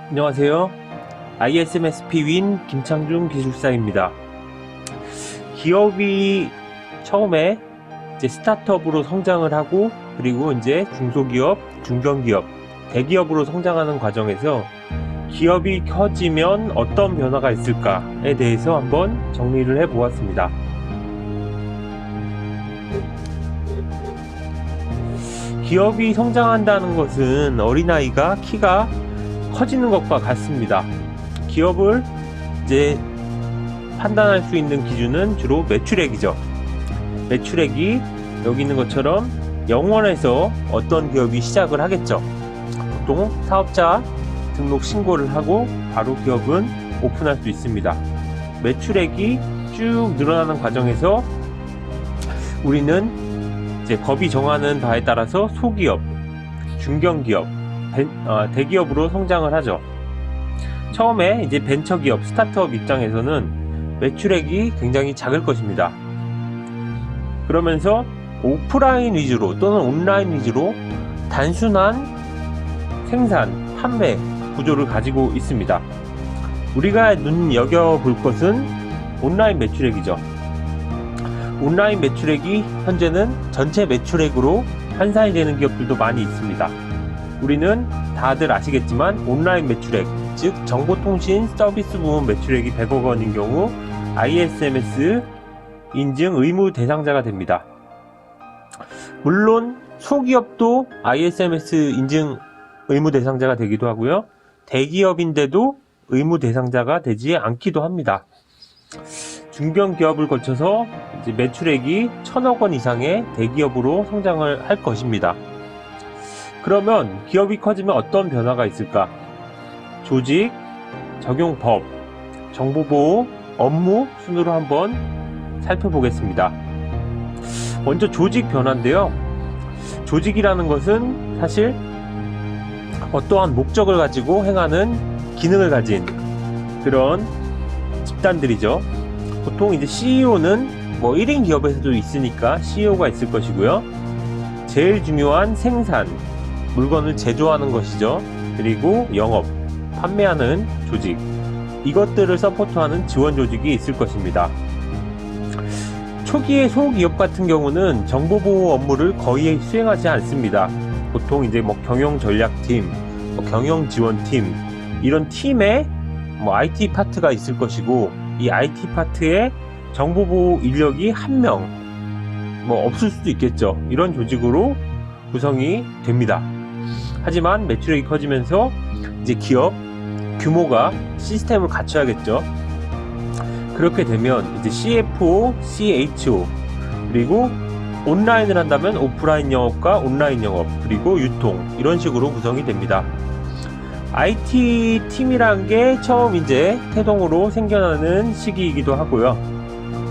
안녕하세요. ISMSP 윈 김창중 기술사입니다. 기업이 처음에 이제 스타트업으로 성장을 하고, 그리고 이제 중소기업, 중견기업, 대기업으로 성장하는 과정에서 기업이 커지면 어떤 변화가 있을까에 대해서 한번 정리를 해 보았습니다. 기업이 성장한다는 것은 어린아이가 키가 커지는 것과 같습니다. 기업을 이제 판단할 수 있는 기준은 주로 매출액이죠. 매출액이 여기 있는 것처럼 0원에서 어떤 기업이 시작을 하겠죠. 보통 사업자 등록 신고를 하고 바로 기업은 오픈할 수 있습니다. 매출액이 쭉 늘어나는 과정에서 우리는 이제 법이 정하는 바에 따라서 소기업, 중견기업, 대기업으로 성장을 하죠. 처음에 이제 벤처기업, 스타트업 입장에서는 매출액이 굉장히 작을 것입니다. 그러면서 오프라인 위주로 또는 온라인 위주로 단순한 생산, 판매 구조를 가지고 있습니다. 우리가 눈여겨볼 것은 온라인 매출액이죠. 온라인 매출액이 현재는 전체 매출액으로 환산이 되는 기업들도 많이 있습니다. 우리는 다들 아시겠지만 온라인 매출액, 즉 정보통신 서비스 부문 매출액이 100억 원인 경우 ISMS 인증 의무 대상자가 됩니다. 물론 소기업도 ISMS 인증 의무 대상자가 되기도 하고요. 대기업인데도 의무 대상자가 되지 않기도 합니다. 중견기업을 거쳐서 이제 매출액이 1000억 원 이상의 대기업으로 성장을 할 것입니다. 그러면 기업이 커지면 어떤 변화가 있을까? 조직, 적용 법, 정보보호, 업무 순으로 한번 살펴보겠습니다. 먼저 조직 변화인데요. 조직이라는 것은 사실 어떠한 목적을 가지고 행하는 기능을 가진 그런 집단들이죠. 보통 이제 CEO는 뭐 1인 기업에서도 있으니까 CEO가 있을 것이고요. 제일 중요한 생산, 물건을 제조하는 것이죠. 그리고 영업, 판매하는 조직, 이것들을 서포트하는 지원 조직이 있을 것입니다. 초기의 소기업 같은 경우는 정보보호 업무를 거의 수행하지 않습니다. 보통 이제 뭐 경영전략팀, 경영지원팀, 이런 팀에 뭐 IT 파트가 있을 것이고, 이 IT 파트에 정보보호 인력이 한 명, 뭐 없을 수도 있겠죠. 이런 조직으로 구성이 됩니다. 하지만 매출액이 커지면서 이제 기업 규모가 시스템을 갖춰야겠죠. 그렇게 되면 이제 CFO, CHO, 그리고 온라인을 한다면 오프라인 영업과 온라인 영업, 그리고 유통, 이런 식으로 구성이 됩니다. IT 팀이란 게 처음 이제 태동으로 생겨나는 시기이기도 하고요.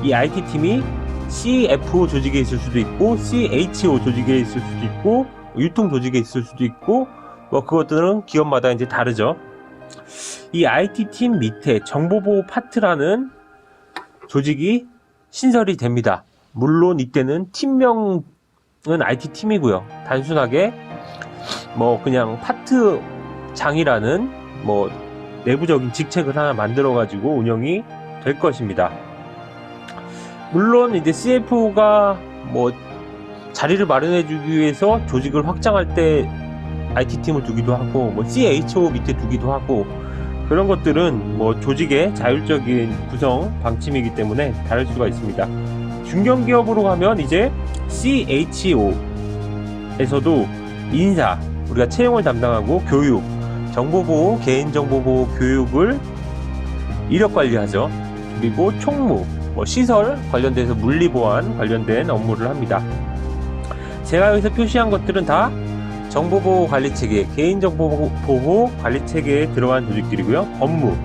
이 IT 팀이 CFO 조직에 있을 수도 있고, CHO 조직에 있을 수도 있고, 유통 조직에 있을 수도 있고, 뭐 그것들은 기업마다 이제 다르죠. 이 IT 팀 밑에 정보보호 파트라는 조직이 신설이 됩니다. 물론 이때는 팀명은 IT 팀이고요. 단순하게 뭐 그냥 파트장이라는 뭐 내부적인 직책을 하나 만들어 가지고 운영이 될 것입니다. 물론 이제 CFO가 뭐 자리를 마련해 주기 위해서 조직을 확장할 때 IT팀을 두기도 하고, 뭐 CHO 밑에 두기도 하고, 그런 것들은 뭐 조직의 자율적인 구성 방침이기 때문에 다를 수가 있습니다. 중견기업으로 가면 이제 CHO에서도 인사, 우리가 채용을 담당하고, 교육, 정보보호, 개인정보보호 교육을 이력관리하죠. 그리고 총무, 뭐 시설 관련돼서 물리보안 관련된 업무를 합니다. 제가 여기서 표시한 것들은 다 정보보호 관리체계, 개인정보보호 관리체계에 들어간 조직들이고요. 업무,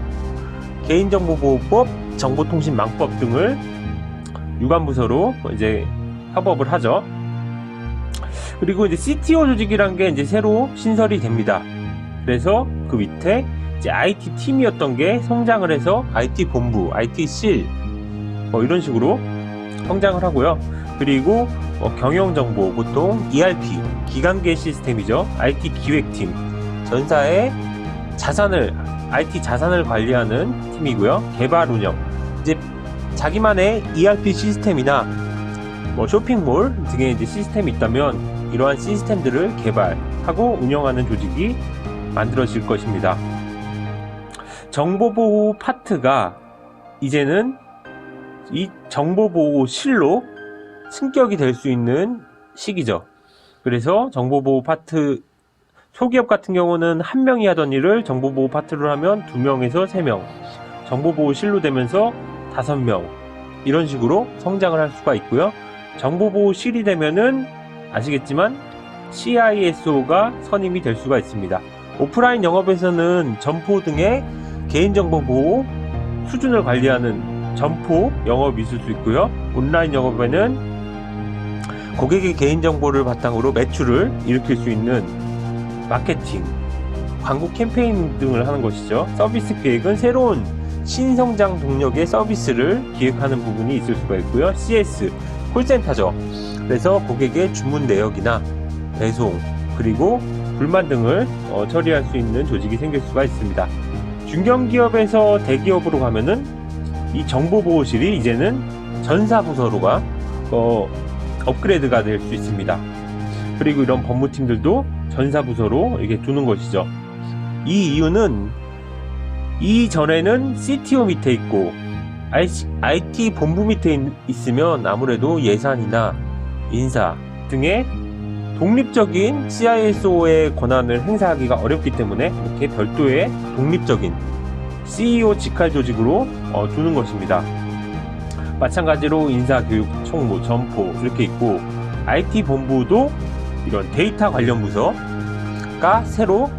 개인정보보호법, 정보통신망법 등을 유관부서로 이제 협업을 하죠. 그리고 이제 CTO 조직이란 게 이제 새로 신설이 됩니다. 그래서 그 밑에 이제 IT 팀이었던 게 성장을 해서 IT 본부, IT 실, 뭐 이런 식으로 성장을 하고요. 그리고 경영정보, 보통 ERP, 기관계 시스템이죠. IT 기획팀, 전사의 자산을 IT 자산을 관리하는 팀이고요. 개발 운영, 이제 자기만의 ERP 시스템이나 뭐 쇼핑몰 등의 이제 시스템이 있다면 이러한 시스템들을 개발하고 운영하는 조직이 만들어질 것입니다. 정보보호 파트가 이제는 이 정보보호실로 승격이 될 수 있는 시기죠. 그래서 정보보호 파트, 소기업 같은 경우는 1명이 하던 일을 정보보호 파트를 하면 2명에서 3명, 정보보호실로 되면서 5명, 이런 식으로 성장을 할 수가 있고요. 정보보호실이 되면은 아시겠지만 CISO가 선임이 될 수가 있습니다. 오프라인 영업에서는 점포 등의 개인정보 보호 수준을 관리하는 점포 영업이 있을 수 있고요. 온라인 영업에는 고객의 개인정보를 바탕으로 매출을 일으킬 수 있는 마케팅, 광고 캠페인 등을 하는 것이죠. 서비스 기획은 새로운 신성장 동력의 서비스를 기획하는 부분이 있을 수가 있고요. CS, 콜센터죠. 그래서 고객의 주문 내역이나 배송, 그리고 불만 등을 처리할 수 있는 조직이 생길 수가 있습니다. 중견기업에서 대기업으로 가면은 이 정보보호실이 이제는 전사부서로가 업그레이드가 될 수 있습니다. 그리고 이런 법무팀들도 전사부서로 이렇게 두는 것이죠. 이 이유는 이전에는 CTO 밑에 있고 IT 본부 밑에 있으면 아무래도 예산이나 인사 등의 독립적인 CISO의 권한을 행사하기가 어렵기 때문에 이렇게 별도의 독립적인 CEO 직할 조직으로 두는 것입니다. 마찬가지로 인사교육, 총무, 점포 이렇게 있고, IT 본부도 이런 데이터 관련 부서가 새로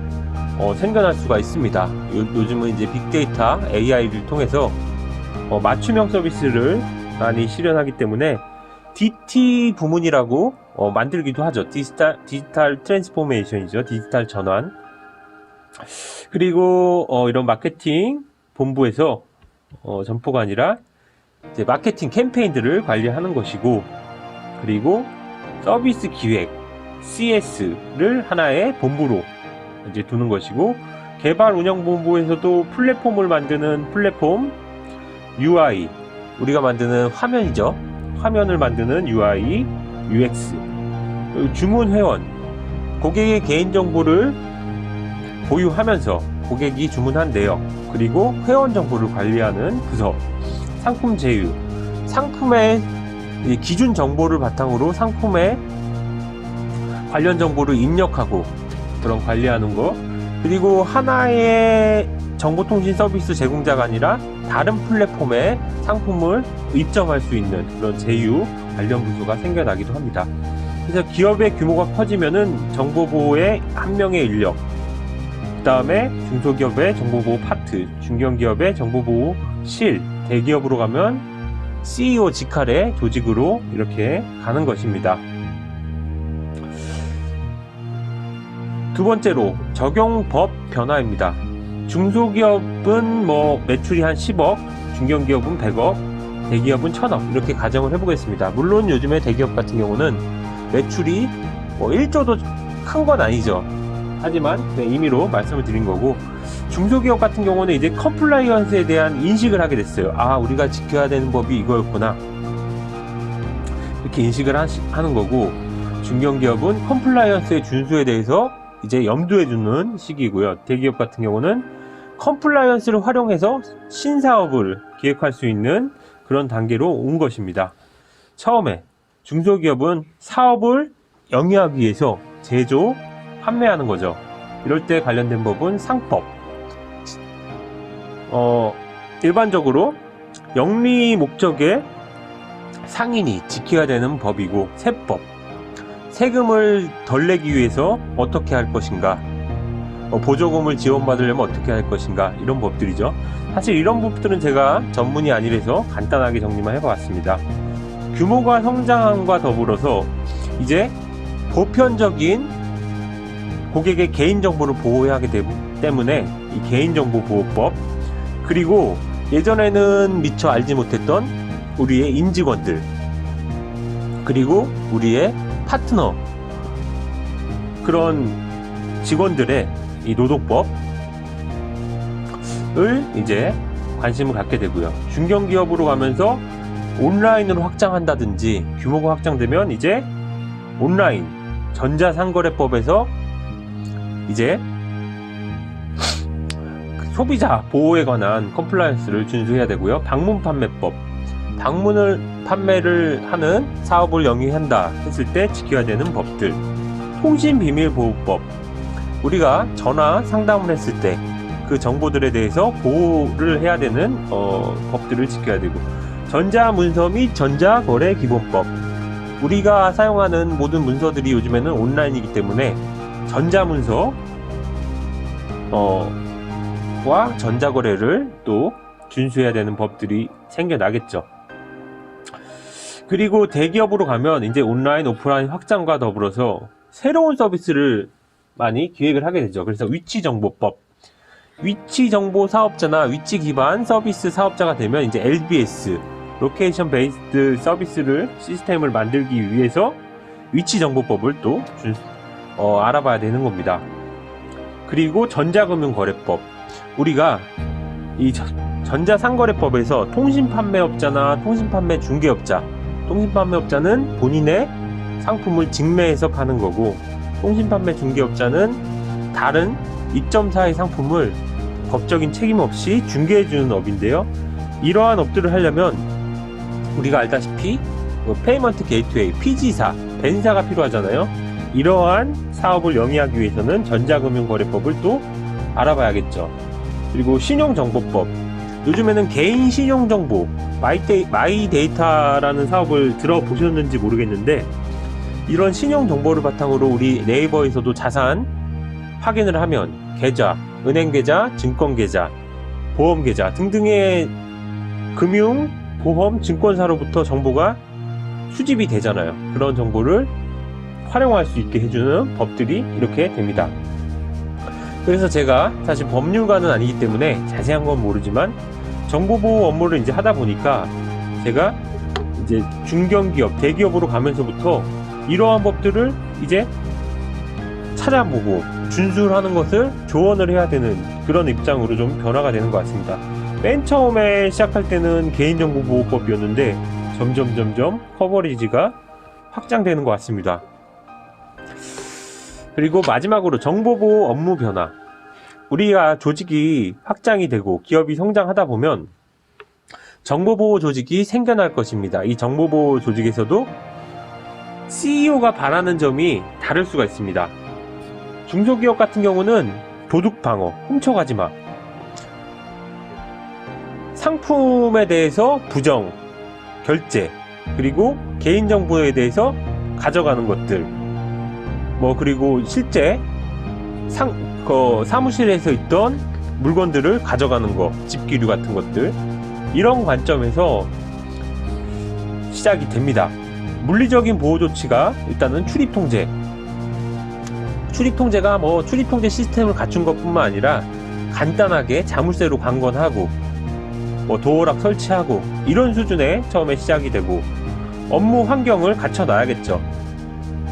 생겨날 수가 있습니다. 요즘은 이제 빅데이터, AI를 통해서 맞춤형 서비스를 많이 실현하기 때문에 DT 부문이라고 만들기도 하죠. 디지털 트랜스포메이션이죠. 디지털 전환. 그리고 이런 마케팅 본부에서 점포가 아니라 이제 마케팅 캠페인들을 관리하는 것이고, 그리고 서비스 기획 CS를 하나의 본부로 이제 두는 것이고, 개발 운영 본부에서도 플랫폼을 만드는 플랫폼 UI, 우리가 만드는 화면이죠. 화면을 만드는 UI, UX, 주문 회원, 고객의 개인정보를 보유하면서 고객이 주문한 내역, 그리고 회원 정보를 관리하는 부서, 상품 제휴, 상품의 기준 정보를 바탕으로 상품의 관련 정보를 입력하고 그런 관리하는 거, 그리고 하나의 정보통신 서비스 제공자가 아니라 다른 플랫폼에 상품을 입점할 수 있는 그런 제휴 관련 부서가 생겨나기도 합니다. 그래서 기업의 규모가 커지면은 정보보호의 한 명의 인력, 그 다음에 중소기업의 정보보호 파트, 중견기업의 정보보호실, 대기업으로 가면 CEO 직할의 조직으로 이렇게 가는 것입니다. 두 번째로 적용법 변화입니다. 중소기업은 매출이 한 10억, 중견기업은 100억, 대기업은 1000억 이렇게 가정을 해보겠습니다. 물론 요즘에 대기업 같은 경우는 매출이 1조도 큰 건 아니죠. 하지만 임의로 말씀을 드린 거고, 중소기업 같은 경우는 이제 컴플라이언스에 대한 인식을 하게 됐어요. 아, 우리가 지켜야 되는 법이 이거였구나, 이렇게 인식을 하는 거고, 중견기업은 컴플라이언스의 준수에 대해서 이제 염두에 두는 시기고요. 대기업 같은 경우는 컴플라이언스를 활용해서 신사업을 기획할 수 있는 그런 단계로 온 것입니다. 처음에 중소기업은 사업을 영위하기 위해서 제조, 판매하는 거죠. 이럴 때 관련된 법은 상법. 일반적으로 영리 목적의 상인이 지켜야 되는 법이고, 세법. 세금을 덜 내기 위해서 어떻게 할 것인가, 보조금을 지원받으려면 어떻게 할 것인가, 이런 법들이죠. 사실 이런 법들은 제가 전문이 아니라서 간단하게 정리만 해봤습니다. 규모가 성장함과 더불어서 이제 보편적인 고객의 개인정보를 보호해야 하기 때문에 이 개인정보보호법, 그리고 예전에는 미처 알지 못했던 우리의 임직원들, 그리고 우리의 파트너, 그런 직원들의 이 노동법, 이제 관심을 갖게 되고요. 중견기업으로 가면서 온라인으로 확장한다든지 규모가 확장되면 이제 온라인 전자상거래법에서 이제 소비자 보호에 관한 컴플라이언스를 준수해야 되고요. 방문 판매법, 판매를 하는 사업을 영위한다 했을 때 지켜야 되는 법들, 통신비밀보호법, 우리가 전화 상담을 했을 때 그 정보들에 대해서 보호를 해야 되는 법들을 지켜야 되고, 전자문서 및 전자거래기본법, 우리가 사용하는 모든 문서들이 요즘에는 온라인이기 때문에 전자문서 와 전자거래를 또 준수해야 되는 법들이 생겨나겠죠. 그리고 대기업으로 가면 이제 온라인, 오프라인 확장과 더불어서 새로운 서비스를 많이 기획을 하게 되죠. 그래서 위치정보법, 위치정보 사업자나 위치 기반 서비스 사업자가 되면 이제 LBS, 로케이션 베이스드 서비스를 시스템을 만들기 위해서 위치정보법을 또 알아봐야 되는 겁니다. 그리고 전자금융거래법, 우리가 이 전자상거래법에서 통신판매업자나 통신판매 중개업자, 통신판매업자는 본인의 상품을 직매해서 파는 거고, 통신판매 중개업자는 다른 2.4의 상품을 법적인 책임 없이 중개해주는 업인데요. 이러한 업들을 하려면 우리가 알다시피 페이먼트 게이트웨이, PG사, 벤사가 필요하잖아요. 이러한 사업을 영위하기 위해서는 전자금융거래법을 또 알아봐야겠죠. 그리고 신용정보법, 요즘에는 개인 신용정보, 마이데이터라는 사업을 들어보셨는지 모르겠는데, 이런 신용정보를 바탕으로 우리 네이버에서도 자산 확인을 하면 계좌, 은행계좌, 증권계좌, 보험계좌 등등의 금융, 보험, 증권사로부터 정보가 수집이 되잖아요. 그런 정보를 활용할 수 있게 해주는 법들이 이렇게 됩니다. 그래서 제가 사실 법률가는 아니기 때문에 자세한 건 모르지만 정보보호 업무를 이제 하다 보니까 제가 이제 중견기업, 대기업으로 가면서부터 이러한 법들을 이제 찾아보고 준수를 하는 것을 조언을 해야 되는 그런 입장으로 좀 변화가 되는 것 같습니다. 맨 처음에 시작할 때는 개인정보보호법이었는데 점점 커버리지가 확장되는 것 같습니다. 그리고 마지막으로 정보보호 업무 변화, 우리가 조직이 확장이 되고 기업이 성장하다 보면 정보보호 조직이 생겨날 것입니다. 이 정보보호 조직에서도 CEO가 바라는 점이 다를 수가 있습니다. 중소기업 같은 경우는 도둑방어, 훔쳐가지마, 상품에 대해서 부정, 결제, 그리고 개인정보에 대해서 가져가는 것들, 그리고 실제 사무실에서 있던 물건들을 가져가는 거, 집기류 같은 것들, 이런 관점에서 시작이 됩니다. 물리적인 보호 조치가 일단은 출입통제, 출입통제가 출입통제 시스템을 갖춘 것 뿐만 아니라 간단하게 자물쇠로 강건하고 도어락 설치하고 이런 수준에 처음에 시작이 되고, 업무 환경을 갖춰 놔야겠죠.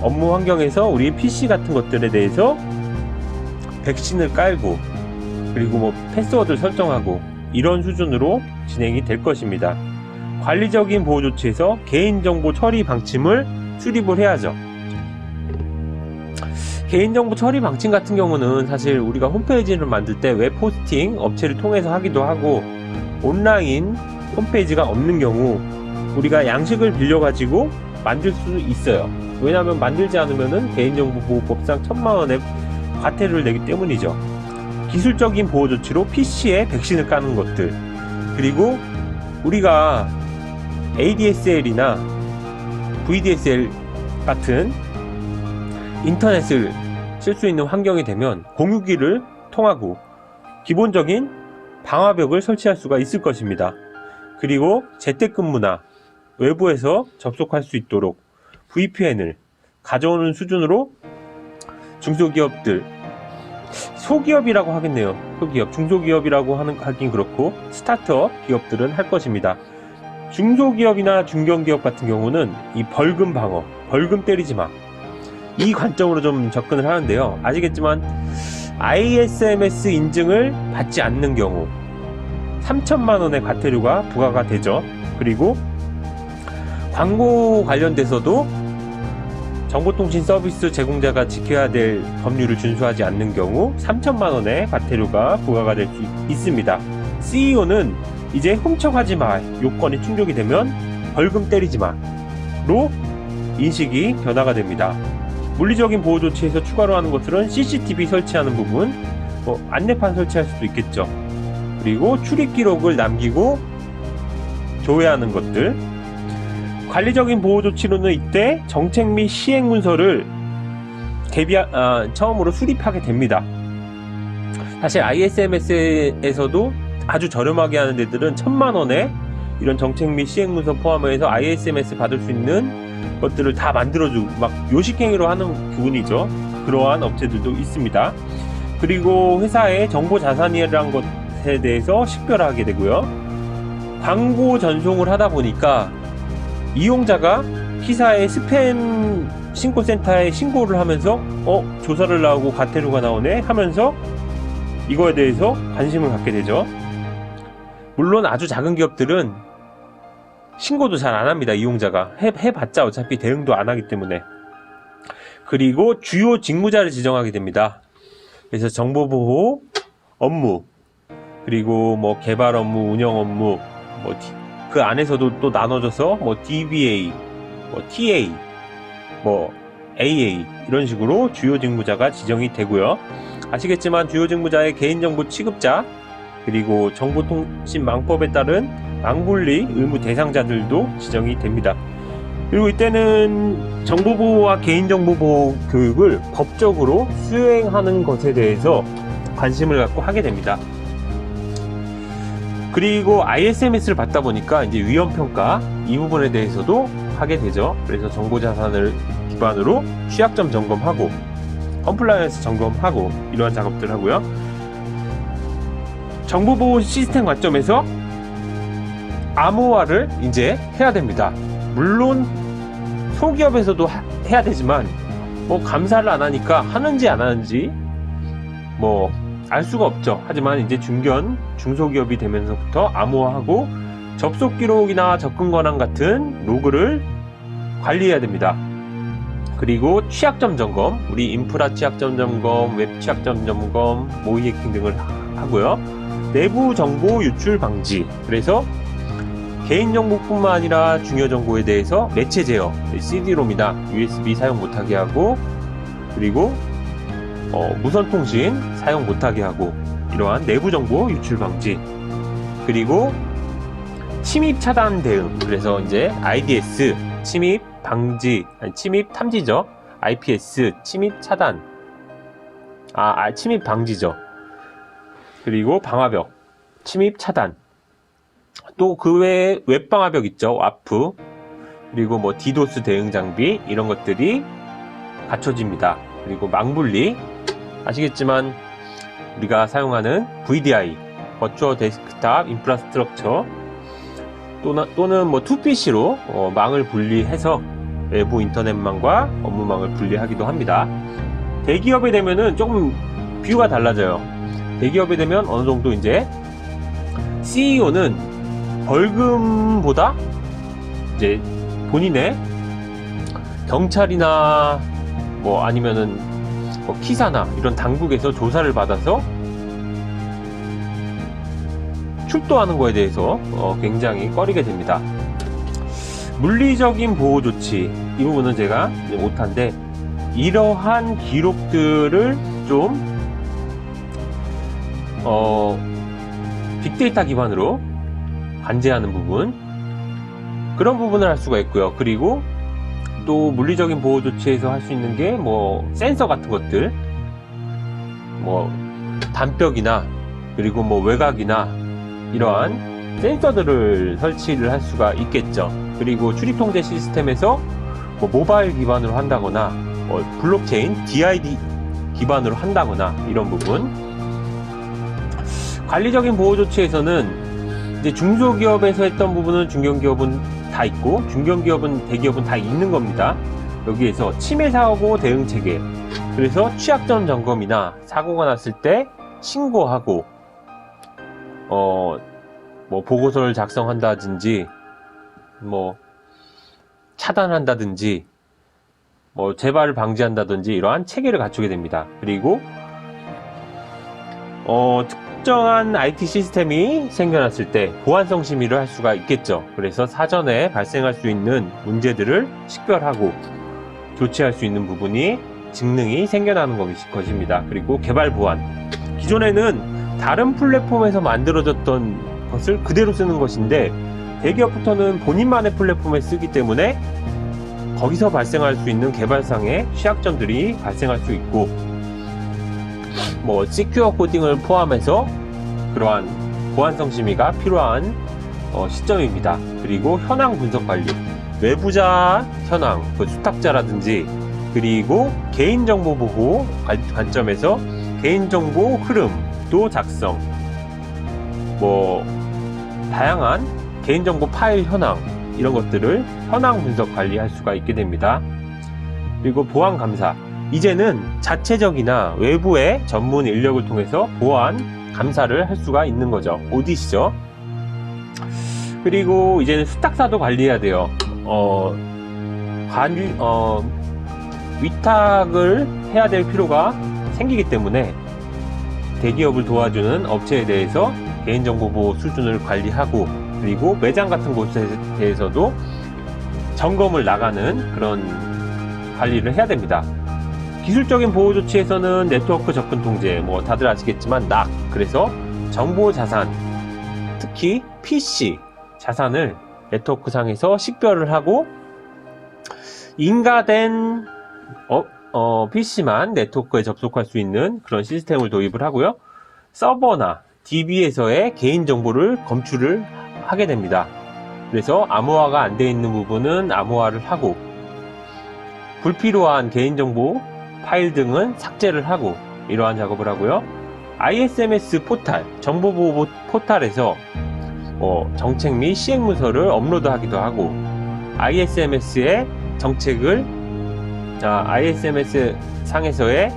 업무 환경에서 우리 PC 같은 것들에 대해서 백신을 깔고, 그리고 패스워드를 설정하고, 이런 수준으로 진행이 될 것입니다. 관리적인 보호 조치에서 개인정보 처리 방침을 수립을 해야죠. 개인정보 처리 방침 같은 경우는 사실 우리가 홈페이지를 만들 때 웹 호스팅 업체를 통해서 하기도 하고, 온라인 홈페이지가 없는 경우 우리가 양식을 빌려가지고 만들 수 있어요. 왜냐하면 만들지 않으면은 개인정보보호법상 1000만원의 과태료를 내기 때문이죠. 기술적인 보호 조치로 PC에 백신을 까는 것들, 그리고 우리가 ADSL이나 VDSL 같은 인터넷을 쓸 수 있는 환경이 되면 공유기를 통하고 기본적인 방화벽을 설치할 수가 있을 것입니다. 그리고 재택근무나 외부에서 접속할 수 있도록 VPN을 가져오는 수준으로 중소기업들, 소기업이라고 하겠네요. 소기업, 중소기업이라고 하긴 그렇고 스타트업 기업들은 할 것입니다. 중소기업이나 중견기업 같은 경우는 이 벌금 방어, 벌금 때리지 마, 이 관점으로 좀 접근을 하는데요. 아시겠지만 ISMS 인증을 받지 않는 경우, 3천만 원의 과태료가 부과가 되죠. 그리고 광고 관련돼서도 정보통신 서비스 제공자가 지켜야 될 법률을 준수하지 않는 경우 3천만 원의 과태료가 부과가 될 수 있습니다. CEO는 이제 훔쳐가지 마 요건이 충족이 되면 벌금 때리지 마로 인식이 변화가 됩니다. 물리적인 보호 조치에서 추가로 하는 것들은 CCTV 설치하는 부분, 안내판 설치할 수도 있겠죠. 그리고 출입 기록을 남기고 조회하는 것들. 관리적인 보호 조치로는 이때 정책 및 시행 문서를 처음으로 수립하게 됩니다. 사실 ISMS에서도 아주 저렴하게 하는 데들은 1,000만 원에 이런 정책 및 시행 문서 포함해서 ISMS 받을 수 있는 것들을 다 만들어주고 막 요식행위로 하는 부분이죠. 그러한 업체들도 있습니다. 그리고 회사의 정보 자산이라는 것에 대해서 식별하게 되고요. 광고 전송을 하다 보니까 이용자가 P사의 스팸 신고센터에 신고를 하면서 조사를 나오고 과태료가 나오네 하면서 이거에 대해서 관심을 갖게 되죠. 물론 아주 작은 기업들은 신고도 잘 안 합니다. 이용자가 해봤자 어차피 대응도 안 하기 때문에. 그리고 주요 직무자를 지정하게 됩니다. 그래서 정보보호 업무, 그리고 뭐 개발 업무, 운영 업무, 그 안에서도 또 나눠져서 DBA, TA, AA 이런 식으로 주요 직무자가 지정이 되고요. 아시겠지만 주요 직무자의 개인정보 취급자, 그리고 정보통신망법에 따른 망분리 의무 대상자들도 지정이 됩니다. 그리고 이때는 정보보호와 개인정보보호 교육을 법적으로 수행하는 것에 대해서 관심을 갖고 하게 됩니다. 그리고 ISMS를 받다 보니까 이제 위험평가 이 부분에 대해서도 하게 되죠. 그래서 정보자산을 기반으로 취약점 점검하고 컴플라이언스 점검하고 이러한 작업들 하고요. 정보보호 시스템 관점에서 암호화를 이제 해야 됩니다. 물론 소기업에서도 해야 되지만 감사를 안 하니까 하는지 안 하는지 알 수가 없죠. 하지만 이제 중소기업이 되면서부터 암호화하고 접속 기록이나 접근 권한 같은 로그를 관리해야 됩니다. 그리고 취약점 점검, 우리 인프라 취약점 점검, 웹 취약점 점검, 모의 해킹 등을 하고요. 내부 정보 유출 방지, 그래서 개인정보뿐만 아니라 중요 정보에 대해서 매체 제어, CD-ROM이나 USB 사용 못하게 하고, 그리고 무선 통신 사용 못하게 하고, 이러한 내부 정보 유출 방지, 그리고 침입 차단 대응, 그래서 이제 IDS 침입 방지, 침입 탐지죠. IPS 침입 차단, 침입 방지죠. 그리고 방화벽 침입 차단, 또 그 외에 웹방화벽 있죠. 와프, 그리고 디도스 대응 장비, 이런 것들이 갖춰집니다. 그리고 망분리, 아시겠지만 우리가 사용하는 VDI, 버추어 데스크탑 인프라스트럭처, 또는 2PC로 망을 분리해서 외부 인터넷망과 업무망을 분리하기도 합니다. 대기업에 되면은 조금 뷰가 달라져요. 대기업에 되면 어느 정도 이제 CEO는 벌금보다 이제 본인의 경찰이나 아니면은 P사나 이런 당국에서 조사를 받아서 출두하는 거에 대해서 굉장히 꺼리게 됩니다. 물리적인 보호 조치, 이 부분은 제가 못한데, 이러한 기록들을 좀 빅데이터 기반으로 관제하는 부분, 그런 부분을 할 수가 있고요. 그리고 또 물리적인 보호 조치에서 할 수 있는 게 센서 같은 것들, 단벽이나 그리고 외곽이나 이러한 센서들을 설치를 할 수가 있겠죠. 그리고 출입통제 시스템에서 모바일 기반으로 한다거나 블록체인 DID 기반으로 한다거나 이런 부분. 관리적인 보호 조치에서는 이제 중소기업에서 했던 부분은 중견기업은 다 있고, 중견기업은 대기업은 다 있는 겁니다. 여기에서 침해 사고 대응 체계, 그래서 취약점 점검이나 사고가 났을 때 신고하고 뭐 보고서를 작성한다든지, 뭐 차단한다든지, 뭐 재발을 방지한다든지 이러한 체계를 갖추게 됩니다. 그리고 특정한 IT 시스템이 생겨났을 때 보안성 심의를 할 수가 있겠죠. 그래서 사전에 발생할 수 있는 문제들을 식별하고 조치할 수 있는 부분이 직능이 생겨나는 것입니다. 그리고 개발 보안, 기존에는 다른 플랫폼에서 만들어졌던 것을 그대로 쓰는 것인데 대기업부터는 본인만의 플랫폼에 쓰기 때문에 거기서 발생할 수 있는 개발상의 취약점들이 발생할 수 있고, 뭐 시큐어 코딩을 포함해서 그러한 보안성 심의가 필요한 시점입니다. 그리고 현황 분석 관리, 외부자 현황, 수탁자라든지, 그리고 개인정보 보호 관점에서 개인정보 흐름도 작성, 뭐 다양한 개인정보 파일 현황, 이런 것들을 현황 분석 관리할 수가 있게 됩니다. 그리고 보안 감사, 이제는 자체적이나 외부의 전문 인력을 통해서 보안 감사를 할 수가 있는 거죠. 오디시죠. 그리고 이제는 수탁사도 관리해야 돼요. 위탁을 해야 될 필요가 생기기 때문에 대기업을 도와주는 업체에 대해서 개인정보 보호 수준을 관리하고, 그리고 매장 같은 곳에 대해서도 점검을 나가는 그런 관리를 해야 됩니다. 기술적인 보호 조치에서는 네트워크 접근 통제, 뭐 다들 아시겠지만 NAC, 그래서 정보 자산, 특히 PC 자산을 네트워크 상에서 식별을 하고 인가된 PC만 네트워크에 접속할 수 있는 그런 시스템을 도입을 하고요. 서버나 DB에서의 개인정보를 검출을 하게 됩니다. 그래서 암호화가 안 되어 있는 부분은 암호화를 하고, 불필요한 개인정보 파일 등은 삭제를 하고, 이러한 작업을 하고요. ISMS 포탈, 정보보호 포탈에서 정책 및 시행문서를 업로드하기도 하고, ISMS의 정책을 ISMS 상에서의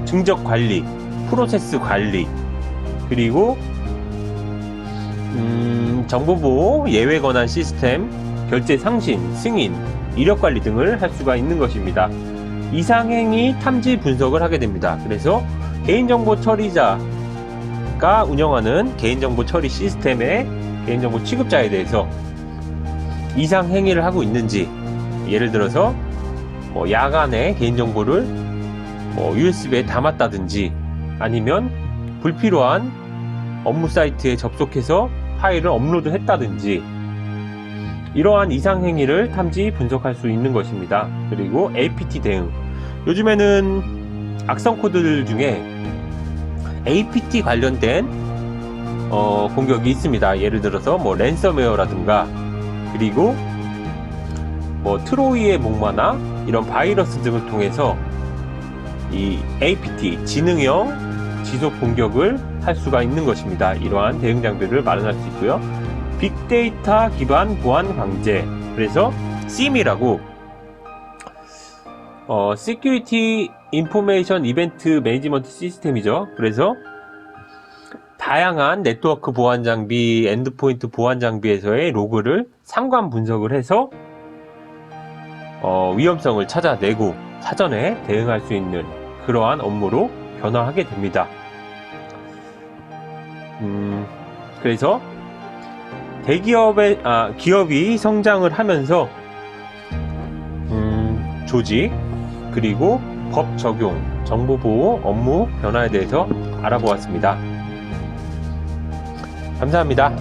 증적 관리, 프로세스 관리, 그리고 정보보호, 예외 권한 시스템, 결제 상신, 승인, 이력 관리 등을 할 수가 있는 것입니다. 이상행위 탐지 분석을 하게 됩니다. 그래서 개인정보 처리자가 운영하는 개인정보 처리 시스템의 개인정보 취급자에 대해서 이상행위를 하고 있는지, 예를 들어서 야간에 개인정보를 USB에 담았다든지, 아니면 불필요한 업무 사이트에 접속해서 파일을 업로드 했다든지, 이러한 이상행위를 탐지 분석할 수 있는 것입니다. 그리고 APT 대응, 요즘에는 악성 코드들 중에 APT 관련된 공격이 있습니다. 예를 들어서 랜섬웨어라든가, 그리고 트로이의 목마나 이런 바이러스 등을 통해서 이 APT, 지능형 지속 공격을 할 수가 있는 것입니다. 이러한 대응 장비를 마련할 수 있고요. 빅데이터 기반 보안 방제, 그래서 SIEM이라고 Security Information Event Management 시스템이죠. 그래서 다양한 네트워크 보안 장비, 엔드포인트 보안 장비에서의 로그를 상관 분석을 해서 위험성을 찾아내고 사전에 대응할 수 있는 그러한 업무로 변화하게 됩니다. 그래서 기업이 성장을 하면서 조직, 그리고 법 적용, 정보보호, 업무 변화에 대해서 알아보았습니다. 감사합니다.